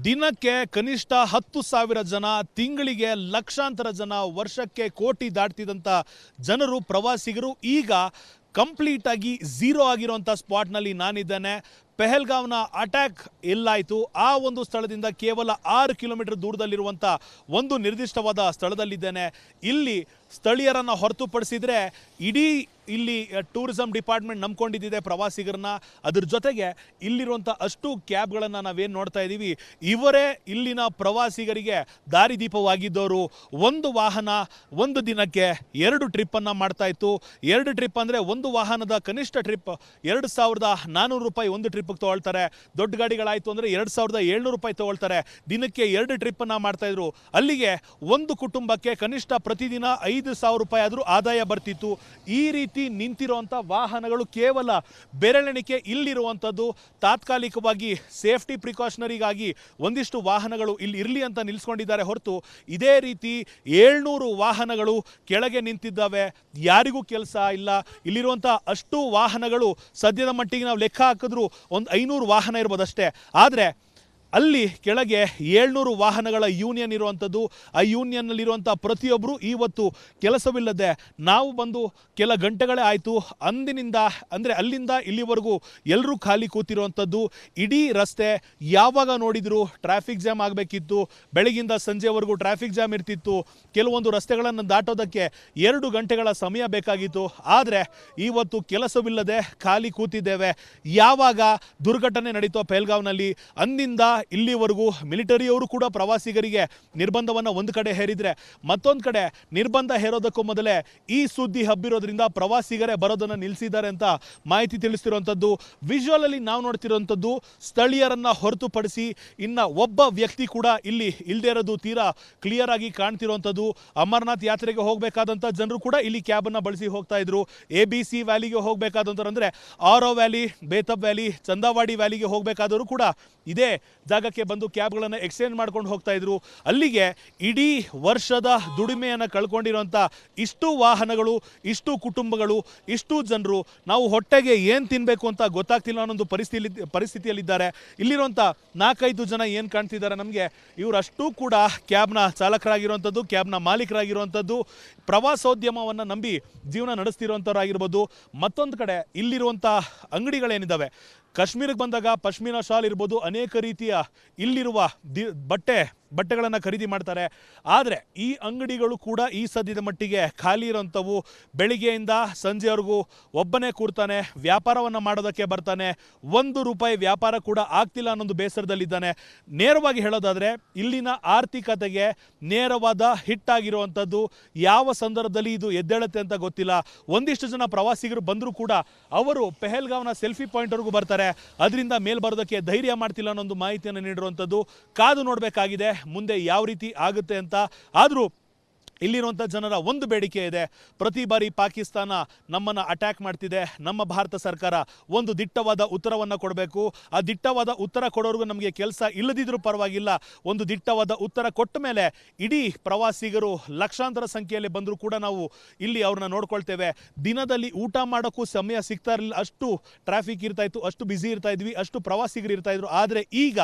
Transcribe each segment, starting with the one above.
ದಿನಕ್ಕೆ ಕನಿಷ್ಠ 10,000 ಜನ, ತಿಂಗಳಿಗೆ ಲಕ್ಷಾಂತರ ಜನ, ವರ್ಷಕ್ಕೆ ಕೋಟಿ ದಾಟ್ತಿದ್ದಂಥ ಜನರು ಪ್ರವಾಸಿಗರು ಈಗ ಕಂಪ್ಲೀಟ್ ಆಗಿ ಝೀರೋ ಆಗಿರುವಂಥ ಸ್ಪಾಟ್ನಲ್ಲಿ ನಾನಿದ್ದೇನೆ. ಪೆಹಲ್ಗಾವ್ನ ಅಟ್ಯಾಕ್ ಎಲ್ಲಾಯಿತು ಆ ಒಂದು ಸ್ಥಳದಿಂದ ಕೇವಲ 6 ಕಿಲೋಮೀಟರ್ ದೂರದಲ್ಲಿರುವಂಥ ಒಂದು ನಿರ್ದಿಷ್ಟವಾದ ಸ್ಥಳದಲ್ಲಿದ್ದೇನೆ. ಇಲ್ಲಿ ಸ್ಥಳೀಯರನ್ನು ಹೊರತುಪಡಿಸಿದರೆ ಇಡೀ ಇಲ್ಲಿ ಟೂರಿಸಂ ಡಿಪಾರ್ಟ್ಮೆಂಟ್ ನಂಬ್ಕೊಂಡಿದ್ದಿದೆ ಪ್ರವಾಸಿಗರನ್ನ. ಅದ್ರ ಜೊತೆಗೆ ಇಲ್ಲಿರುವಂಥ ಅಷ್ಟು ಕ್ಯಾಬ್ಗಳನ್ನು ನಾವೇನು ನೋಡ್ತಾ ಇದ್ದೀವಿ, ಇವರೇ ಇಲ್ಲಿನ ಪ್ರವಾಸಿಗರಿಗೆ ದಾರಿದೀಪವಾಗಿದ್ದವರು. ಒಂದು ವಾಹನ ಒಂದು ದಿನಕ್ಕೆ 2 ಟ್ರಿಪ್ಪನ್ನು ಮಾಡ್ತಾ ಇತ್ತು. 2 ಟ್ರಿಪ್ ಅಂದರೆ ಒಂದು ವಾಹನದ ಕನಿಷ್ಠ ಟ್ರಿಪ್ 2,400 ರೂಪಾಯಿ ಒಂದು ಟ್ರಿಪ್ಗೆ ತೊಗೊಳ್ತಾರೆ. ದೊಡ್ಡ ಗಾಡಿಗಳಾಯಿತು ಅಂದರೆ 2,700 ರೂಪಾಯಿ ತೊಗೊಳ್ತಾರೆ. ದಿನಕ್ಕೆ 2 ಟ್ರಿಪ್ಪನ್ನು ಮಾಡ್ತಾಯಿದ್ರು. ಅಲ್ಲಿಗೆ ಒಂದು ಕುಟುಂಬಕ್ಕೆ ಕನಿಷ್ಠ ಪ್ರತಿದಿನ 5,000 ರೂಪಾಯಿ ಆದರೂ ಆದಾಯ ಬರ್ತಿತ್ತು. ಈ ರೀತಿ ನಿಂತಿರುವಂಥ ವಾಹನಗಳು ಕೇವಲ ಬೆರಳೆಣಿಕೆ ಇಲ್ಲಿರುವಂಥದ್ದು. ತಾತ್ಕಾಲಿಕವಾಗಿ ಸೇಫ್ಟಿ ಪ್ರಿಕಾಷನರಿಗಾಗಿ ಒಂದಿಷ್ಟು ವಾಹನಗಳು ಇಲ್ಲಿ ಇರಲಿ ಅಂತ ನಿಲ್ಲಿಸ್ಕೊಂಡಿದ್ದಾರೆ ಹೊರತು ಇದೇ ರೀತಿ 700 ವಾಹನಗಳು ಕೆಳಗೆ ನಿಂತಿದ್ದಾವೆ. ಯಾರಿಗೂ ಕೆಲಸ ಇಲ್ಲ. ಇಲ್ಲಿರುವಂಥ ಅಷ್ಟು ವಾಹನಗಳು ಸದ್ಯದ ಮಟ್ಟಿಗೆ ನಾವು ಲೆಕ್ಕ ಹಾಕಿದ್ರೂ ಒಂದು 500 ವಾಹನ ಇರ್ಬೋದಷ್ಟೇ. ಆದರೆ ಅಲ್ಲಿ ಕೆಳಗೆ 700 ವಾಹನಗಳ ಯೂನಿಯನ್ ಇರುವಂಥದ್ದು. ಆ ಯೂನಿಯನ್ನಲ್ಲಿರುವಂಥ ಪ್ರತಿಯೊಬ್ಬರು ಇವತ್ತು ಕೆಲಸವಿಲ್ಲದೆ ನಾವು ಬಂದು ಕೆಲ ಗಂಟೆಗಳೇ ಆಯಿತು. ಅಂದಿನಿಂದ ಅಂದರೆ ಅಲ್ಲಿಂದ ಇಲ್ಲಿವರೆಗೂ ಎಲ್ಲರೂ ಖಾಲಿ ಕೂತಿರುವಂಥದ್ದು. ಇಡೀ ರಸ್ತೆ ಯಾವಾಗ ನೋಡಿದರೂ ಟ್ರಾಫಿಕ್ ಜಾಮ್ ಆಗಬೇಕಿತ್ತು. ಬೆಳಗಿಂದ ಸಂಜೆವರೆಗೂ ಟ್ರಾಫಿಕ್ ಜಾಮ್ ಇರ್ತಿತ್ತು. ಕೆಲವೊಂದು ರಸ್ತೆಗಳನ್ನು ದಾಟೋದಕ್ಕೆ 2 ಗಂಟೆಗಳ ಸಮಯ ಬೇಕಾಗಿತ್ತು. ಆದರೆ ಇವತ್ತು ಕೆಲಸವಿಲ್ಲದೆ ಖಾಲಿ ಕೂತಿದ್ದೇವೆ. ಯಾವಾಗ ದುರ್ಘಟನೆ ನಡೀತೋ ಪೆಹಲ್ಗಾವ್ನಲ್ಲಿ ಅಂದಿನಿಂದ ಇಲ್ಲಿವರೆಗೂ ಮಿಲಿಟರಿಯವರು ಕೂಡ ಪ್ರವಾಸಿಗರಿಗೆ ನಿರ್ಬಂಧವನ್ನು ಒಂದು ಕಡೆ ಹೇರಿದರೆ, ಮತ್ತೊಂದು ಕಡೆ ನಿರ್ಬಂಧ ಹೇರೋದಕ್ಕೂ ಮೊದಲೇ ಈ ಸುದ್ದಿ ಹಬ್ಬಿರೋದ್ರಿಂದ ಪ್ರವಾಸಿಗರೇ ಬರೋದನ್ನು ನಿಲ್ಲಿಸಿದ್ದಾರೆ ಅಂತ ಮಾಹಿತಿ ತಿಳಿಸ್ತಿರುವಂಥದ್ದು. ವಿಜುವಲ್ ಅಲ್ಲಿ ನಾವು ನೋಡ್ತಿರುವಂಥದ್ದು ಸ್ಥಳೀಯರನ್ನ ಹೊರತುಪಡಿಸಿ ಇನ್ನ ಒಬ್ಬ ವ್ಯಕ್ತಿ ಕೂಡ ಇಲ್ಲಿ ಇಲ್ಲದೆ ಇರೋದು ತೀರಾ ಕ್ಲಿಯರ್ ಆಗಿ ಕಾಣ್ತಿರುವಂಥದ್ದು. ಅಮರನಾಥ್ ಯಾತ್ರೆಗೆ ಹೋಗಬೇಕಾದಂಥ ಜನರು ಕೂಡ ಇಲ್ಲಿ ಕ್ಯಾಬನ್ನು ಬಳಸಿ ಹೋಗ್ತಾ ಇದ್ರು. ABC ವ್ಯಾಲಿಗೆ ಹೋಗಬೇಕಾದಂಥವ್ರು ಅಂದರೆ ಆರೋ ವ್ಯಾಲಿ, ಬೇತಬ್ ವ್ಯಾಲಿ, ಚಂದಾವಾಡಿ ವ್ಯಾಲಿಗೆ ಹೋಗಬೇಕಾದವರು ಕೂಡ ಇದೇ ಜಾಗಕ್ಕೆ ಬಂದು ಕ್ಯಾಬ್ಗಳನ್ನು ಎಕ್ಸ್ಚೇಂಜ್ ಮಾಡ್ಕೊಂಡು ಹೋಗ್ತಾ ಇದ್ರು. ಅಲ್ಲಿಗೆ ಇಡೀ ವರ್ಷದ ದುಡಿಮೆಯನ್ನು ಕಳ್ಕೊಂಡಿರುವಂಥ ಇಷ್ಟು ವಾಹನಗಳು, ಇಷ್ಟು ಕುಟುಂಬಗಳು, ಇಷ್ಟು ಜನರು ನಾವು ಹೊಟ್ಟೆಗೆ ಏನು ತಿನ್ನಬೇಕು ಅಂತ ಗೊತ್ತಾಗ್ತಿಲ್ಲ ಅನ್ನೊಂದು ಪರಿಸ್ಥಿತಿಯಲ್ಲಿದ್ದಾರೆ. ಇಲ್ಲಿರುವಂಥ 4-5 ಜನ ಏನು ಕಾಣ್ತಿದ್ದಾರೆ ನಮಗೆ, ಇವರಷ್ಟೂ ಕೂಡ ಕ್ಯಾಬ್ನ ಚಾಲಕರಾಗಿರುವಂಥದ್ದು, ಕ್ಯಾಬ್ನ ಮಾಲೀಕರಾಗಿರುವಂಥದ್ದು, ಪ್ರವಾಸೋದ್ಯಮವನ್ನು ನಂಬಿ ಜೀವನ ನಡೆಸ್ತಿರುವಂಥವ್ರಾಗಿರ್ಬೋದು. ಮತ್ತೊಂದು ಕಡೆ ಇಲ್ಲಿರುವಂಥ ಅಂಗಡಿಗಳೇನಿದ್ದಾವೆ, ಕಾಶ್ಮೀರಕ್ಕೆ ಬಂದಾಗ ಪಶ್ಮಿನಾ ಶಾಲ್ ಇರ್ಬೋದು, ಅನೇಕ ರೀತಿಯ ಇಲ್ಲಿರುವ ಬಟ್ಟೆಗಳನ್ನು ಖರೀದಿ ಮಾಡ್ತಾರೆ. ಆದರೆ ಈ ಅಂಗಡಿಗಳು ಕೂಡ ಈ ಸದ್ಯದ ಮಟ್ಟಿಗೆ ಖಾಲಿ ಇರೋಂಥವು. ಬೆಳಿಗ್ಗೆಯಿಂದ ಸಂಜೆವರೆಗೂ ಒಬ್ಬನೇ ಕೂರ್ತಾನೆ, ವ್ಯಾಪಾರವನ್ನು ಮಾಡೋದಕ್ಕೆ ಬರ್ತಾನೆ, 1 ರೂಪಾಯಿ ವ್ಯಾಪಾರ ಕೂಡ ಆಗ್ತಿಲ್ಲ ಅನ್ನೊಂದು ಬೇಸರದಲ್ಲಿದ್ದಾನೆ. ನೇರವಾಗಿ ಹೇಳೋದಾದರೆ ಇಲ್ಲಿನ ಆರ್ಥಿಕತೆಗೆ ನೇರವಾದ ಹಿಟ್ಟಾಗಿರುವಂಥದ್ದು. ಯಾವ ಸಂದರ್ಭದಲ್ಲಿ ಇದು ಎದ್ದೇಳುತ್ತೆ ಅಂತ ಗೊತ್ತಿಲ್ಲ. ಒಂದಿಷ್ಟು ಜನ ಪ್ರವಾಸಿಗರು ಬಂದರೂ ಕೂಡ ಅವರು ಪೆಹಲ್ಗಾವ್ನ ಸೆಲ್ಫಿ ಪಾಯಿಂಟ್ವರೆಗೂ ಬರ್ತಾರೆ. ಅದರಿಂದ ಮೇಲ್ ಬರೋದಕ್ಕೆ ಧೈರ್ಯ ಮಾಡ್ತಿಲ್ಲ ಅನ್ನೊಂದು ಮಾಹಿತಿಯನ್ನು ನೀಡಿರುವಂಥದ್ದು. ಕಾದು ನೋಡಬೇಕಾಗಿದೆ ಮುಂದೆ ಯಾವ ರೀತಿ ಆಗುತ್ತೆ ಅಂತ. ಆದರೂ ಇಲ್ಲಿರುವಂಥ ಜನರ ಒಂದು ಬೇಡಿಕೆ ಇದೆ. ಪ್ರತಿ ಬಾರಿ ಪಾಕಿಸ್ತಾನ ನಮ್ಮನ್ನು ಅಟ್ಯಾಕ್ ಮಾಡ್ತಿದೆ, ನಮ್ಮ ಭಾರತ ಸರ್ಕಾರ ಒಂದು ದಿಟ್ಟವಾದ ಉತ್ತರವನ್ನು ಕೊಡಬೇಕು. ಆ ದಿಟ್ಟವಾದ ಉತ್ತರ ಕೊಡೋರ್ಗೂ ನಮಗೆ ಕೆಲಸ ಇಲ್ಲದಿದ್ರೂ ಪರವಾಗಿಲ್ಲ. ಒಂದು ದಿಟ್ಟವಾದ ಉತ್ತರ ಕೊಟ್ಟ ಮೇಲೆ ಇಡೀ ಪ್ರವಾಸಿಗರು ಲಕ್ಷಾಂತರ ಸಂಖ್ಯೆಯಲ್ಲಿ ಬಂದರೂ ಕೂಡ ನಾವು ಇಲ್ಲಿ ಅವ್ರನ್ನ ನೋಡ್ಕೊಳ್ತೇವೆ. ದಿನದಲ್ಲಿ ಊಟ ಮಾಡೋಕ್ಕೂ ಸಮಯ ಸಿಗ್ತಾ ಇರಲಿಲ್ಲ, ಅಷ್ಟು ಟ್ರಾಫಿಕ್ ಇರ್ತಾ ಇತ್ತು, ಅಷ್ಟು ಬ್ಯುಸಿ ಇರ್ತಾ ಇದ್ವಿ, ಅಷ್ಟು ಪ್ರವಾಸಿಗರು ಇರ್ತಾ ಇದ್ರು. ಆದರೆ ಈಗ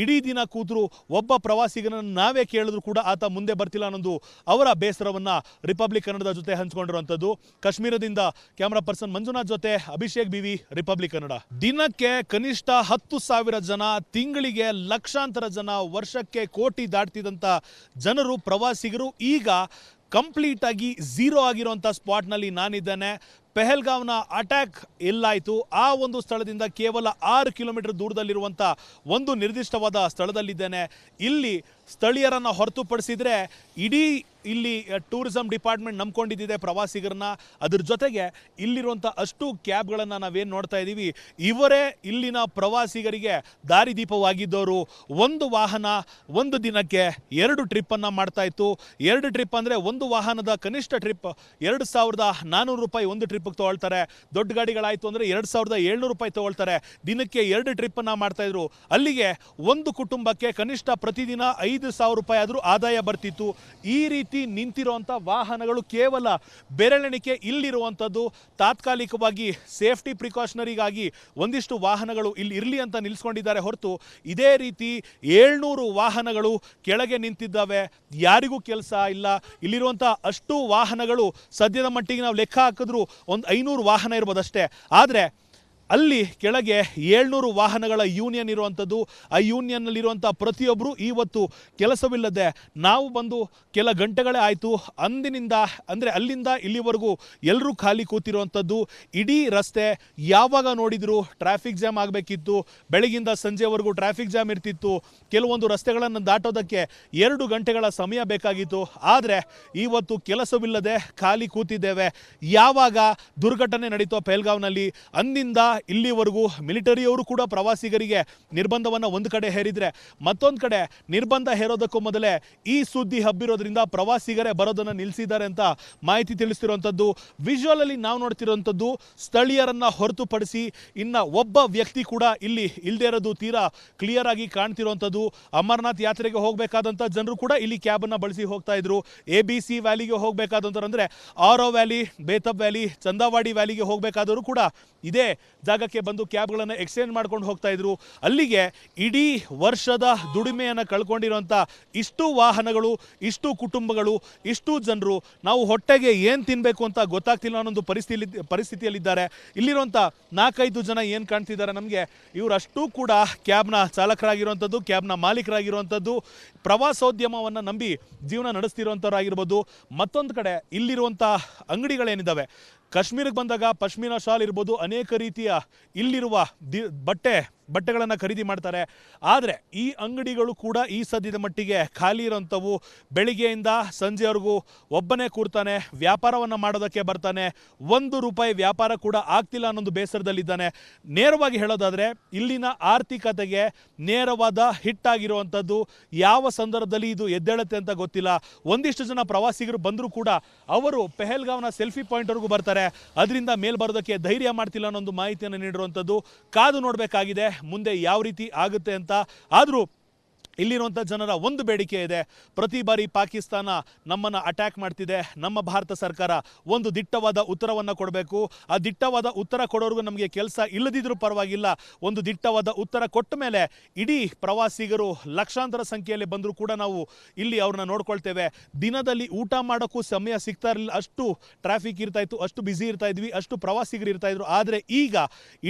ಇಡೀ ದಿನ ಕೂತರು ಒಬ್ಬ ಪ್ರವಾಸಿಗರನ್ನು ನಾವೇ ಕೇಳಿದ್ರು ಕೂಡ ಆತ ಮುಂದೆ ಬರ್ತಿಲ್ಲ ಅನ್ನೋದು ಅವರ ಬೇಸರವನ್ನ ರಿಪಬ್ಲಿಕ್ ಕನ್ನಡದ ಜೊತೆ ಹಂಚಿಕೊಂಡಿರುವಂಥದ್ದು. ಕಾಶ್ಮೀರದಿಂದ ಕ್ಯಾಮರಾ ಪರ್ಸನ್ ಮಂಜುನಾಥ್ ಜೊತೆ ಅಭಿಷೇಕ್ ಬಿವಿ, ರಿಪಬ್ಲಿಕ್ ಕನ್ನಡ. ದಿನಕ್ಕೆ ಕನಿಷ್ಠ 10,000 ಜನ, ತಿಂಗಳಿಗೆ ಲಕ್ಷಾಂತರ ಜನ, ವರ್ಷಕ್ಕೆ ಕೋಟಿ ದಾಟ್ತಿದ್ದಂಥ ಜನರು ಪ್ರವಾಸಿಗರು ಈಗ ಕಂಪ್ಲೀಟ್ ಆಗಿ ಝೀರೋ ಆಗಿರುವಂಥ ಸ್ಪಾಟ್ನಲ್ಲಿ ನಾನಿದ್ದೇನೆ. ಪೆಹಲ್ಗಾವ್ನ ಅಟ್ಯಾಕ್ ಎಲ್ಲಾಯಿತು ಆ ಒಂದು ಸ್ಥಳದಿಂದ ಕೇವಲ 6 ಕಿಲೋಮೀಟರ್ ದೂರದಲ್ಲಿರುವಂಥ ಒಂದು ನಿರ್ದಿಷ್ಟವಾದ ಸ್ಥಳದಲ್ಲಿದ್ದೇನೆ. ಇಲ್ಲಿ ಸ್ಥಳೀಯರನ್ನು ಹೊರತುಪಡಿಸಿದರೆ ಇಡೀ ಇಲ್ಲಿ ಟೂರಿಸಂ ಡಿಪಾರ್ಟ್ಮೆಂಟ್ ನಂಬ್ಕೊಂಡಿದ್ದಿದೆ ಪ್ರವಾಸಿಗರನ್ನ. ಅದ್ರ ಜೊತೆಗೆ ಇಲ್ಲಿರುವಂಥ ಅಷ್ಟು ಕ್ಯಾಬ್ಗಳನ್ನು ನಾವೇನು ನೋಡ್ತಾ ಇದ್ದೀವಿ, ಇವರೇ ಇಲ್ಲಿನ ಪ್ರವಾಸಿಗರಿಗೆ ದಾರಿದೀಪವಾಗಿದ್ದವರು. ಒಂದು ವಾಹನ ಒಂದು ದಿನಕ್ಕೆ 2 ಟ್ರಿಪ್ಪನ್ನು ಮಾಡ್ತಾ ಇತ್ತು. 2 ಟ್ರಿಪ್ ಅಂದರೆ ಒಂದು ವಾಹನದ ಕನಿಷ್ಠ ಟ್ರಿಪ್ 2,400 ರೂಪಾಯಿ ಒಂದು ಟ್ರಿಪ್ ಟ್ರಿಪ್ಗೆ ತೊಗೊಳ್ತಾರೆ. ದೊಡ್ಡ ಗಾಡಿಗಳಾಯಿತು ಅಂದರೆ 2700 ರೂಪಾಯಿ ತೊಗೊಳ್ತಾರೆ. ದಿನಕ್ಕೆ 2 ಟ್ರಿಪ್ಪನ್ನು ಮಾಡ್ತಾಯಿದ್ರು. ಅಲ್ಲಿಗೆ ಒಂದು ಕುಟುಂಬಕ್ಕೆ ಕನಿಷ್ಠ ಪ್ರತಿದಿನ 5,000 ರೂಪಾಯಿ ಆದರೂ ಆದಾಯ ಬರ್ತಿತ್ತು. ಈ ರೀತಿ ನಿಂತಿರುವಂಥ ವಾಹನಗಳು ಕೇವಲ ಬೆರಳೆಣಿಕೆ ಇಲ್ಲಿರುವಂಥದ್ದು. ತಾತ್ಕಾಲಿಕವಾಗಿ ಸೇಫ್ಟಿ ಪ್ರಿಕಾಷನರಿಗಾಗಿ ಒಂದಿಷ್ಟು ವಾಹನಗಳು ಇಲ್ಲಿ ಇರಲಿ ಅಂತ ನಿಲ್ಲಿಸ್ಕೊಂಡಿದ್ದಾರೆ ಹೊರತು ಇದೇ ರೀತಿ 700 ವಾಹನಗಳು ಕೆಳಗೆ ನಿಂತಿದ್ದಾವೆ. ಯಾರಿಗೂ ಕೆಲಸ ಇಲ್ಲ. ಇಲ್ಲಿರುವಂಥ ಅಷ್ಟು ವಾಹನಗಳು ಸದ್ಯದ ಮಟ್ಟಿಗೆ ನಾವು ಲೆಕ್ಕ ಹಾಕಿದ್ರು ಒಂದು 500 ವಾಹನ ಇರ್ಬೋದಷ್ಟೇ. ಆದರೆ ಅಲ್ಲಿ ಕೆಳಗೆ 700 ವಾಹನಗಳ ಯೂನಿಯನ್ ಇರುವಂಥದ್ದು. ಆ ಯೂನಿಯನ್ನಲ್ಲಿರುವಂಥ ಪ್ರತಿಯೊಬ್ಬರು ಇವತ್ತು ಕೆಲಸವಿಲ್ಲದೆ ನಾವು ಬಂದು ಕೆಲ ಗಂಟೆಗಳೇ ಆಯಿತು. ಅಂದಿನಿಂದ ಅಂದರೆ ಅಲ್ಲಿಂದ ಇಲ್ಲಿವರೆಗೂ ಎಲ್ಲರೂ ಖಾಲಿ ಕೂತಿರುವಂಥದ್ದು. ಇಡೀ ರಸ್ತೆ ಯಾವಾಗ ನೋಡಿದರೂ ಟ್ರಾಫಿಕ್ ಜಾಮ್ ಆಗಬೇಕಿತ್ತು. ಬೆಳಗಿಂದ ಸಂಜೆವರೆಗೂ ಟ್ರಾಫಿಕ್ ಜಾಮ್ ಇರ್ತಿತ್ತು. ಕೆಲವೊಂದು ರಸ್ತೆಗಳನ್ನು ದಾಟೋದಕ್ಕೆ 2 ಗಂಟೆಗಳ ಸಮಯ ಬೇಕಾಗಿತ್ತು. ಆದರೆ ಇವತ್ತು ಕೆಲಸವಿಲ್ಲದೆ ಖಾಲಿ ಕೂತಿದ್ದೇವೆ. ಯಾವಾಗ ದುರ್ಘಟನೆ ನಡೀತೋ ಪಹಲ್ಗಾವ್ನಲ್ಲಿ ಅಂದಿನಿಂದ ಇಲ್ಲಿವರೆಗೂ ಮಿಲಿಟರಿಯವರು ಕೂಡ ಪ್ರವಾಸಿಗರಿಗೆ ನಿರ್ಬಂಧವನ್ನು ಒಂದು ಕಡೆ ಹೇರಿದರೆ ಮತ್ತೊಂದು ಕಡೆ ನಿರ್ಬಂಧ ಹೇರೋದಕ್ಕೂ ಮೊದಲೇ ಈ ಸುದ್ದಿ ಹಬ್ಬಿರೋದ್ರಿಂದ ಪ್ರವಾಸಿಗರೇ ಬರೋದನ್ನು ನಿಲ್ಲಿಸಿದ್ದಾರೆ ಅಂತ ಮಾಹಿತಿ ತಿಳಿಸ್ತಿರುವಂಥದ್ದು. ವಿಜುವಲಲ್ಲಿ ನಾವು ನೋಡ್ತಿರುವಂಥದ್ದು ಸ್ಥಳೀಯರನ್ನು ಹೊರತುಪಡಿಸಿ ಇನ್ನು ಒಬ್ಬ ವ್ಯಕ್ತಿ ಕೂಡ ಇಲ್ಲಿ ಇಲ್ಲದೆ ಇರೋದು ತೀರಾ ಕ್ಲಿಯರ್ ಆಗಿ ಕಾಣ್ತಿರುವಂಥದ್ದು. ಅಮರನಾಥ್ ಯಾತ್ರೆಗೆ ಹೋಗಬೇಕಾದಂಥ ಜನರು ಕೂಡ ಇಲ್ಲಿ ಕ್ಯಾಬನ್ನು ಬಳಸಿ ಹೋಗ್ತಾ ಇದ್ರು. ABC ವ್ಯಾಲಿಗೆ ಹೋಗಬೇಕಾದಂಥವ್ರು ಅಂದರೆ ಆರೋ ವ್ಯಾಲಿ, ಬೇತಬ್ ವ್ಯಾಲಿ, ಚಂದಾವಾಡಿ ವ್ಯಾಲಿಗೆ ಹೋಗಬೇಕಾದವರು ಕೂಡ ಇದೇ ಜಾಗಕ್ಕೆ ಬಂದು ಕ್ಯಾಬ್ಗಳನ್ನು ಎಕ್ಸ್ಚೇಂಜ್ ಮಾಡ್ಕೊಂಡು ಹೋಗ್ತಾ ಇದ್ರು. ಅಲ್ಲಿಗೆ ಇಡೀ ವರ್ಷದ ದುಡಿಮೆಯನ್ನು ಕಳ್ಕೊಂಡಿರುವಂಥ ಇಷ್ಟು ವಾಹನಗಳು, ಇಷ್ಟು ಕುಟುಂಬಗಳು, ಇಷ್ಟು ಜನರು ನಾವು ಹೊಟ್ಟೆಗೆ ಏನು ತಿನ್ನಬೇಕು ಅಂತ ಗೊತ್ತಾಗ್ತಿಲ್ಲ ಅನ್ನೊಂದು ಪರಿಸ್ಥಿತಿಯಲ್ಲಿದ್ದಾರೆ. ಇಲ್ಲಿರುವಂಥ 4-5 ಜನ ಏನು ಕಾಣ್ತಿದ್ದಾರೆ ನಮಗೆ, ಇವರಷ್ಟೂ ಕೂಡ ಕ್ಯಾಬ್ನ ಚಾಲಕರಾಗಿರುವಂಥದ್ದು, ಕ್ಯಾಬ್ನ ಮಾಲೀಕರಾಗಿರುವಂಥದ್ದು, ಪ್ರವಾಸೋದ್ಯಮವನ್ನು ನಂಬಿ ಜೀವನ ನಡೆಸ್ತಿರುವಂಥವ್ರಾಗಿರ್ಬೋದು. ಮತ್ತೊಂದು ಕಡೆ ಇಲ್ಲಿರುವಂಥ ಅಂಗಡಿಗಳೇನಿದ್ದಾವೆ, ಕಾಶ್ಮೀರಕ್ಕೆ ಬಂದಾಗ ಪಶ್ಮಿನಾ ಶಾಲ್ ಇರ್ಬೋದು, ಅನೇಕ ರೀತಿಯ ಇಲ್ಲಿರುವ ಬಟ್ಟೆಗಳನ್ನು ಖರೀದಿ ಮಾಡ್ತಾರೆ. ಆದರೆ ಈ ಅಂಗಡಿಗಳು ಕೂಡ ಈ ಸದ್ಯದ ಮಟ್ಟಿಗೆ ಖಾಲಿ ಇರೋಂಥವು. ಬೆಳಿಗ್ಗೆಯಿಂದ ಸಂಜೆವರೆಗೂ ಒಬ್ಬನೇ ಕೂರ್ತಾನೆ, ವ್ಯಾಪಾರವನ್ನು ಮಾಡೋದಕ್ಕೆ ಬರ್ತಾನೆ. 1 ರೂಪಾಯಿ ವ್ಯಾಪಾರ ಕೂಡ ಆಗ್ತಿಲ್ಲ ಅನ್ನೊಂದು ಬೇಸರದಲ್ಲಿದ್ದಾನೆ. ನೇರವಾಗಿ ಹೇಳೋದಾದರೆ ಇಲ್ಲಿನ ಆರ್ಥಿಕತೆಗೆ ನೇರವಾದ ಹಿಟ್ಟಾಗಿರುವಂಥದ್ದು. ಯಾವ ಸಂದರ್ಭದಲ್ಲಿ ಇದು ಎದ್ದೇಳುತ್ತೆ ಅಂತ ಗೊತ್ತಿಲ್ಲ. ಒಂದಿಷ್ಟು ಜನ ಪ್ರವಾಸಿಗರು ಬಂದರೂ ಕೂಡ ಅವರು ಪಹಲ್ಗಾವ್ನ ಸೆಲ್ಫಿ ಪಾಯಿಂಟ್ವರೆಗೂ ಬರ್ತಾರೆ. ಅದರಿಂದ ಮೇಲ್ ಬರೋದಕ್ಕೆ ಧೈರ್ಯ ಮಾಡ್ತಿಲ್ಲ ಅನ್ನೊಂದು ಮಾಹಿತಿಯನ್ನು ನೀಡಿರುವಂಥದ್ದು. ಕಾದು ನೋಡಬೇಕಾಗಿದೆ ಮುಂದೆ ಯಾವ ರೀತಿ ಆಗುತ್ತೆ ಅಂತ. ಆದರೂ ಇಲ್ಲಿರುವಂಥ ಜನರ ಒಂದು ಬೇಡಿಕೆ ಇದೆ. ಪ್ರತಿ ಬಾರಿ ಪಾಕಿಸ್ತಾನ ನಮ್ಮನ್ನು ಅಟ್ಯಾಕ್ ಮಾಡ್ತಿದೆ, ನಮ್ಮ ಭಾರತ ಸರ್ಕಾರ ಒಂದು ದಿಟ್ಟವಾದ ಉತ್ತರವನ್ನು ಕೊಡಬೇಕು. ಆ ದಿಟ್ಟವಾದ ಉತ್ತರ ಕೊಡೋರ್ಗೂ ನಮಗೆ ಕೆಲಸ ಇಲ್ಲದಿದ್ರೂ ಪರವಾಗಿಲ್ಲ. ಒಂದು ದಿಟ್ಟವಾದ ಉತ್ತರ ಕೊಟ್ಟ ಮೇಲೆ ಇಡೀ ಪ್ರವಾಸಿಗರು ಲಕ್ಷಾಂತರ ಸಂಖ್ಯೆಯಲ್ಲಿ ಬಂದರೂ ಕೂಡ ನಾವು ಇಲ್ಲಿ ಅವ್ರನ್ನ ನೋಡ್ಕೊಳ್ತೇವೆ. ದಿನದಲ್ಲಿ ಊಟ ಮಾಡೋಕ್ಕೂ ಸಮಯ ಸಿಗ್ತಾ ಇರಲಿಲ್ಲ, ಅಷ್ಟು ಟ್ರಾಫಿಕ್ ಇರ್ತಾಯಿತ್ತು, ಅಷ್ಟು ಬ್ಯುಸಿ ಇರ್ತಾ ಇದ್ವಿ, ಅಷ್ಟು ಪ್ರವಾಸಿಗರು ಇರ್ತಾಯಿದ್ರು. ಆದರೆ ಈಗ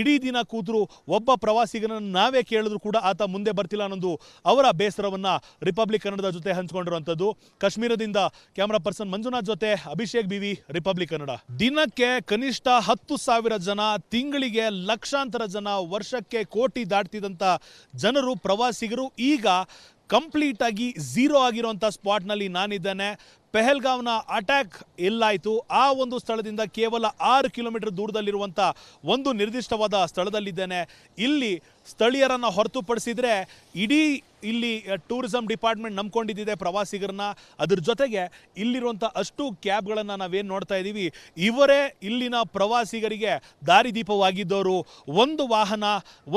ಇಡೀ ದಿನ ಕೂತರು ಒಬ್ಬ ಪ್ರವಾಸಿಗರನ್ನು ನಾವೇ ಕೇಳಿದ್ರು ಕೂಡ ಆತ ಮುಂದೆ ಬರ್ತಿಲ್ಲ ಅನ್ನೋದು ಅವರ ಬೇಸರವನ್ನು ರಿಪಬ್ಲಿಕ್ ಕನ್ನಡದ ಜೊತೆ ಹಂಚಿಕೊಂಡಿರುವಂಥದ್ದು. ಕಾಶ್ಮೀರದಿಂದ ಕ್ಯಾಮರಾ ಪರ್ಸನ್ ಮಂಜುನಾಥ್ ಜೊತೆ ಅಭಿಷೇಕ್ ಬಿವಿ, ರಿಪಬ್ಲಿಕ್ ಕನ್ನಡ. ದಿನಕ್ಕೆ ಕನಿಷ್ಠ 10,000 ಜನ, ತಿಂಗಳಿಗೆ ಲಕ್ಷಾಂತರ ಜನ, ವರ್ಷಕ್ಕೆ ಕೋಟಿ ದಾಟ್ತಿದ್ದಂಥ ಜನರು ಪ್ರವಾಸಿಗರು ಈಗ ಕಂಪ್ಲೀಟ್ ಆಗಿ ಝೀರೋ ಆಗಿರುವಂಥ ಸ್ಪಾಟ್ನಲ್ಲಿ ನಾನಿದ್ದೇನೆ. ಪಹಲ್ಗಾವ್ನ ಅಟ್ಯಾಕ್ ಎಲ್ಲಾಯಿತು ಆ ಒಂದು ಸ್ಥಳದಿಂದ ಕೇವಲ 6 ಕಿಲೋಮೀಟರ್ ದೂರದಲ್ಲಿರುವಂಥ ಒಂದು ನಿರ್ದಿಷ್ಟವಾದ ಸ್ಥಳದಲ್ಲಿದ್ದೇನೆ. ಇಲ್ಲಿ ಸ್ಥಳೀಯರನ್ನು ಹೊರತುಪಡಿಸಿದರೆ ಇಡೀ ಇಲ್ಲಿ ಟೂರಿಸಂ ಡಿಪಾರ್ಟ್ಮೆಂಟ್ ನಂಬ್ಕೊಂಡಿದ್ದಿದೆ ಪ್ರವಾಸಿಗರನ್ನ. ಅದ್ರ ಜೊತೆಗೆ ಇಲ್ಲಿರುವಂಥ ಅಷ್ಟು ಕ್ಯಾಬ್ಗಳನ್ನು ನಾವೇನು ನೋಡ್ತಾ ಇದ್ದೀವಿ, ಇವರೇ ಇಲ್ಲಿನ ಪ್ರವಾಸಿಗರಿಗೆ ದಾರಿದೀಪವಾಗಿದ್ದವರು. ಒಂದು ವಾಹನ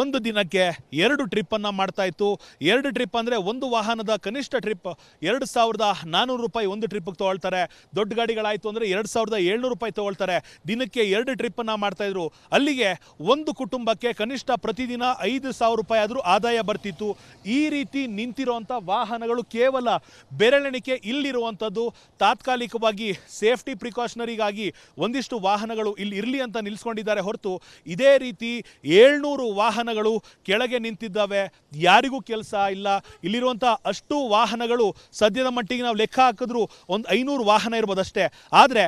ಒಂದು ದಿನಕ್ಕೆ 2 ಟ್ರಿಪ್ಪನ್ನು ಮಾಡ್ತಾ ಇತ್ತು. 2 ಟ್ರಿಪ್ ಅಂದರೆ ಒಂದು ವಾಹನದ ಕನಿಷ್ಠ ಟ್ರಿಪ್ 2,400 ರೂಪಾಯಿ ಒಂದು ಟ್ರಿಪ್ಗೆ ತೊಗೊಳ್ತಾರೆ. ದೊಡ್ಡ ಗಾಡಿಗಳಾಯಿತು ಅಂದರೆ 2,700 ರೂಪಾಯಿ ತೊಗೊಳ್ತಾರೆ. ದಿನಕ್ಕೆ 2 ಟ್ರಿಪ್ಪನ್ನು ಮಾಡ್ತಾಯಿದ್ರು. ಅಲ್ಲಿಗೆ ಒಂದು ಕುಟುಂಬಕ್ಕೆ ಕನಿಷ್ಠ ಪ್ರತಿದಿನ 5,000 ರೂಪಾಯಿ ಆದರೂ ಆದಾಯ ಬರ್ತಿತ್ತು. ಈ ರೀತಿ ನಿಂತಿರುವಂಥ ವಾಹನಗಳು ಕೇವಲ ಬೆರಳೆಣಿಕೆ ಇಲ್ಲಿರುವಂಥದ್ದು. ತಾತ್ಕಾಲಿಕವಾಗಿ ಸೇಫ್ಟಿ ಪ್ರಿಕಾಷನರಿಗಾಗಿ ಒಂದಿಷ್ಟು ವಾಹನಗಳು ಇಲ್ಲಿ ಇರಲಿ ಅಂತ ನಿಲ್ಲಿಸ್ಕೊಂಡಿದ್ದಾರೆ ಹೊರತು ಇದೇ ರೀತಿ 700 ವಾಹನಗಳು ಕೆಳಗೆ ನಿಂತಿದ್ದಾವೆ. ಯಾರಿಗೂ ಕೆಲಸ ಇಲ್ಲ. ಇಲ್ಲಿರುವಂಥ ಅಷ್ಟು ವಾಹನಗಳು ಸದ್ಯದ ಮಟ್ಟಿಗೆ ನಾವು ಲೆಕ್ಕ ಹಾಕಿದ್ರು ಒಂದು 500 ವಾಹನ ಇರ್ಬೋದಷ್ಟೇ. ಆದರೆ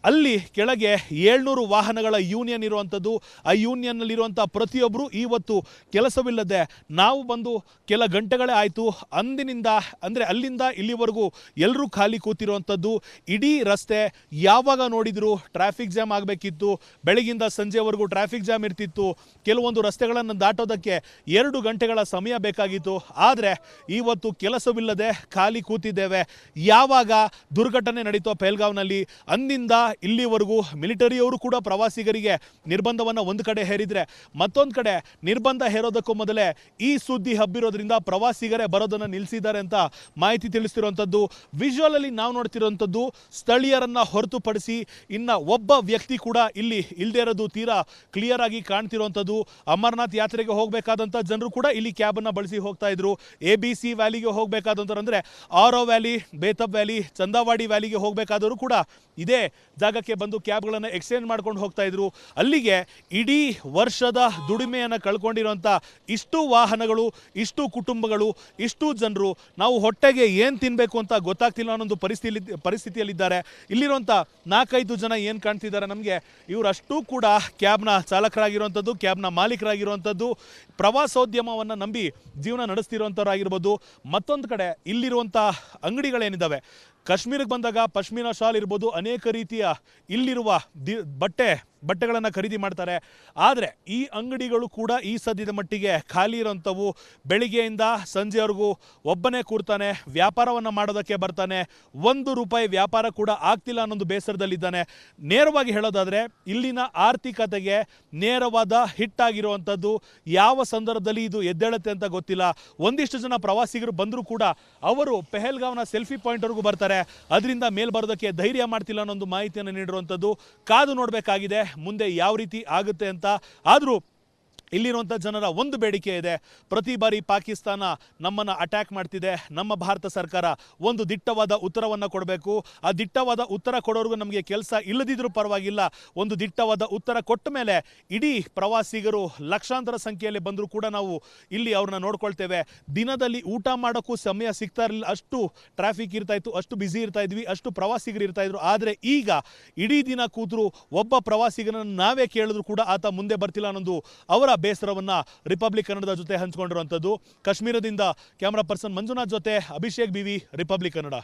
ಅಲ್ಲಿ ಕೆಳಗೆ 700 ವಾಹನಗಳ ಯೂನಿಯನ್ ಇರುವಂಥದ್ದು. ಆ ಯೂನಿಯನ್ನಲ್ಲಿರುವಂಥ ಪ್ರತಿಯೊಬ್ಬರು ಇವತ್ತು ಕೆಲಸವಿಲ್ಲದೆ ನಾವು ಬಂದು ಕೆಲ ಗಂಟೆಗಳೇ ಆಯಿತು. ಅಂದಿನಿಂದ ಅಂದರೆ ಅಲ್ಲಿಂದ ಇಲ್ಲಿವರೆಗೂ ಎಲ್ಲರೂ ಖಾಲಿ ಕೂತಿರುವಂಥದ್ದು. ಇಡೀ ರಸ್ತೆ ಯಾವಾಗ ನೋಡಿದರೂ ಟ್ರಾಫಿಕ್ ಜಾಮ್ ಆಗಬೇಕಿತ್ತು. ಬೆಳಗಿಂದ ಸಂಜೆವರೆಗೂ ಟ್ರಾಫಿಕ್ ಜಾಮ್ ಇರ್ತಿತ್ತು. ಕೆಲವೊಂದು ರಸ್ತೆಗಳನ್ನು ದಾಟೋದಕ್ಕೆ 2 ಗಂಟೆಗಳ ಸಮಯ ಬೇಕಾಗಿತ್ತು. ಆದರೆ ಇವತ್ತು ಕೆಲಸವಿಲ್ಲದೆ ಖಾಲಿ ಕೂತಿದ್ದೇವೆ. ಯಾವಾಗ ದುರ್ಘಟನೆ ನಡೀತೋ ಪಹಲ್ಗಾವ್ನಲ್ಲಿ ಅಂದಿನಿಂದ ಇಲ್ಲಿವರೆಗೂ ಮಿಲಿಟರಿಯವರು ಕೂಡ ಪ್ರವಾಸಿಗರಿಗೆ ನಿರ್ಬಂಧವನ್ನು ಒಂದು ಕಡೆ ಹೇರಿದ್ರೆ, ಮತ್ತೊಂದು ಕಡೆ ನಿರ್ಬಂಧ ಹೇರೋದಕ್ಕೂ ಮೊದಲೇ ಈ ಸುದ್ದಿ ಹಬ್ಬಿರೋದ್ರಿಂದ ಪ್ರವಾಸಿಗರೇ ಬರೋದನ್ನು ನಿಲ್ಲಿಸಿದ್ದಾರೆ ಅಂತ ಮಾಹಿತಿ ತಿಳಿಸ್ತಿರುವಂಥದ್ದು. ವಿಜುವಲ್ ಅಲ್ಲಿ ನಾವು ನೋಡ್ತಿರುವಂಥದ್ದು ಸ್ಥಳೀಯರನ್ನ ಹೊರತುಪಡಿಸಿ ಇನ್ನ ಒಬ್ಬ ವ್ಯಕ್ತಿ ಕೂಡ ಇಲ್ಲಿ ಇಲ್ಲದೆ ಇರೋದು ತೀರಾ ಕ್ಲಿಯರ್ ಆಗಿ ಕಾಣ್ತಿರುವಂಥದ್ದು. ಅಮರನಾಥ್ ಯಾತ್ರೆಗೆ ಹೋಗಬೇಕಾದಂಥ ಜನರು ಕೂಡ ಇಲ್ಲಿ ಕ್ಯಾಬನ್ನು ಬಳಸಿ ಹೋಗ್ತಾ ಇದ್ರು. ABC ವ್ಯಾಲಿಗೆ ಹೋಗಬೇಕಾದಂಥವ್ರು ಅಂದರೆ ಆರೋ ವ್ಯಾಲಿ, ಬೇತಬ್ ವ್ಯಾಲಿ, ಚಂದಾವಾಡಿ ವ್ಯಾಲಿಗೆ ಹೋಗಬೇಕಾದವರು ಕೂಡ ಇದೇ ಜಾಗಕ್ಕೆ ಬಂದು ಕ್ಯಾಬ್ಗಳನ್ನು ಎಕ್ಸ್ಚೇಂಜ್ ಮಾಡ್ಕೊಂಡು ಹೋಗ್ತಾ ಇದ್ರು. ಅಲ್ಲಿಗೆ ಇಡೀ ವರ್ಷದ ದುಡಿಮೆಯನ್ನು ಕಳ್ಕೊಂಡಿರುವಂಥ ಇಷ್ಟು ವಾಹನಗಳು, ಇಷ್ಟು ಕುಟುಂಬಗಳು, ಇಷ್ಟು ಜನರು ನಾವು ಹೊಟ್ಟೆಗೆ ಏನು ತಿನ್ನಬೇಕು ಅಂತ ಗೊತ್ತಾಗ್ತಿಲ್ಲ ಅನ್ನೊಂದು ಪರಿಸ್ಥಿತಿಯಲ್ಲಿದ್ದಾರೆ. ಇಲ್ಲಿರುವಂಥ 4-5 ಜನ ಏನು ಕಾಣ್ತಿದ್ದಾರೆ ನಮಗೆ, ಇವರಷ್ಟೂ ಕೂಡ ಕ್ಯಾಬ್ನ ಚಾಲಕರಾಗಿರುವಂಥದ್ದು, ಕ್ಯಾಬ್ನ ಮಾಲೀಕರಾಗಿರುವಂಥದ್ದು, ಪ್ರವಾಸೋದ್ಯಮವನ್ನು ನಂಬಿ ಜೀವನ ನಡೆಸ್ತಿರುವಂಥವ್ರಾಗಿರ್ಬೋದು. ಮತ್ತೊಂದು ಕಡೆ ಇಲ್ಲಿರುವಂಥ ಅಂಗಡಿಗಳೇನಿದ್ದಾವೆ, ಕಾಶ್ಮೀರಕ್ಕೆ ಬಂದಾಗ ಪಶ್ಮಿನಾ ಶಾಲ್ ಇರ್ಬೋದು, ಅನೇಕ ರೀತಿಯ ಇಲ್ಲಿರುವ ಬಟ್ಟೆಗಳನ್ನು ಖರೀದಿ ಮಾಡ್ತಾರೆ. ಆದರೆ ಈ ಅಂಗಡಿಗಳು ಕೂಡ ಈ ಸದ್ಯದ ಮಟ್ಟಿಗೆ ಖಾಲಿ ಇರೋಂಥವು. ಬೆಳಿಗ್ಗೆಯಿಂದ ಸಂಜೆವರೆಗೂ ಒಬ್ಬನೇ ಕೂರ್ತಾನೆ, ವ್ಯಾಪಾರವನ್ನು ಮಾಡೋದಕ್ಕೆ ಬರ್ತಾನೆ, ₹1 ವ್ಯಾಪಾರ ಕೂಡ ಆಗ್ತಿಲ್ಲ ಅನ್ನೊಂದು ಬೇಸರದಲ್ಲಿದ್ದಾನೆ. ನೇರವಾಗಿ ಹೇಳೋದಾದರೆ ಇಲ್ಲಿನ ಆರ್ಥಿಕತೆಗೆ ನೇರವಾದ ಹಿಟ್ ಆಗಿರುವಂಥದ್ದು. ಯಾವ ಸಂದರ್ಭದಲ್ಲಿ ಇದು ಎದ್ದೇಳುತ್ತೆ ಅಂತ ಗೊತ್ತಿಲ್ಲ. ಒಂದಿಷ್ಟು ಜನ ಪ್ರವಾಸಿಗರು ಬಂದರೂ ಕೂಡ ಅವರು ಪೆಹಲ್ಗಾವ್ನ ಸೆಲ್ಫಿ ಪಾಯಿಂಟ್ವರೆಗೂ ಬರ್ತಾರೆ, ಅದರಿಂದ ಮೇಲ್ ಬರೋದಕ್ಕೆ ಧೈರ್ಯ ಮಾಡ್ತಿಲ್ಲ ಅನ್ನೊಂದು ಮಾಹಿತಿಯನ್ನು ನೀಡಿರುವಂಥದ್ದು. ಕಾದು ನೋಡಬೇಕಾಗಿದೆ ಮುಂದೆ ಯಾವ ರೀತಿ ಆಗುತ್ತೆ ಅಂತ. ಆದರೂ ಇಲ್ಲಿರುವಂಥ ಜನರ ಒಂದು ಬೇಡಿಕೆ ಇದೆ. ಪ್ರತಿ ಬಾರಿ ಪಾಕಿಸ್ತಾನ ನಮ್ಮನ್ನು ಅಟ್ಯಾಕ್ ಮಾಡ್ತಿದೆ, ನಮ್ಮ ಭಾರತ ಸರ್ಕಾರ ಒಂದು ದಿಟ್ಟವಾದ ಉತ್ತರವನ್ನು ಕೊಡಬೇಕು. ಆ ದಿಟ್ಟವಾದ ಉತ್ತರ ಕೊಡೋರ್ಗೂ ನಮಗೆ ಕೆಲಸ ಇಲ್ಲದಿದ್ರೂ ಪರವಾಗಿಲ್ಲ, ಒಂದು ದಿಟ್ಟವಾದ ಉತ್ತರ ಕೊಟ್ಟ ಮೇಲೆ ಇಡೀ ಪ್ರವಾಸಿಗರು ಲಕ್ಷಾಂತರ ಸಂಖ್ಯೆಯಲ್ಲಿ ಬಂದರೂ ಕೂಡ ನಾವು ಇಲ್ಲಿ ಅವ್ರನ್ನ ನೋಡ್ಕೊಳ್ತೇವೆ. ದಿನದಲ್ಲಿ ಊಟ ಮಾಡೋಕ್ಕೂ ಸಮಯ ಸಿಗ್ತಾ ಇರಲಿಲ್ಲ, ಅಷ್ಟು ಟ್ರಾಫಿಕ್ ಇರ್ತಾಯಿತ್ತು, ಅಷ್ಟು ಬ್ಯುಸಿ ಇರ್ತಾ ಇದ್ವಿ, ಅಷ್ಟು ಪ್ರವಾಸಿಗರು ಇರ್ತಾಯಿದ್ರು. ಆದರೆ ಈಗ ಇಡೀ ದಿನ ಕೂತರು ಒಬ್ಬ ಪ್ರವಾಸಿಗರನ್ನು ನಾವೇ ಕೇಳಿದ್ರು ಕೂಡ ಆತ ಮುಂದೆ ಬರ್ತಿಲ್ಲ ಅನ್ನೋದು ಅವರ ಬೇಸರವನ್ನ ರಿಪಬ್ಲಿಕ್ ಕನ್ನಡದ ಜೊತೆ ಹಂಚಿಕೊಂಡಿರುವಂಥದ್ದು. ಕಾಶ್ಮೀರದಿಂದ ಕ್ಯಾಮರಾ ಪರ್ಸನ್ ಮಂಜುನಾಥ್ ಜೊತೆ ಅಭಿಷೇಕ್ BV, ರಿಪಬ್ಲಿಕ್ ಕನ್ನಡ.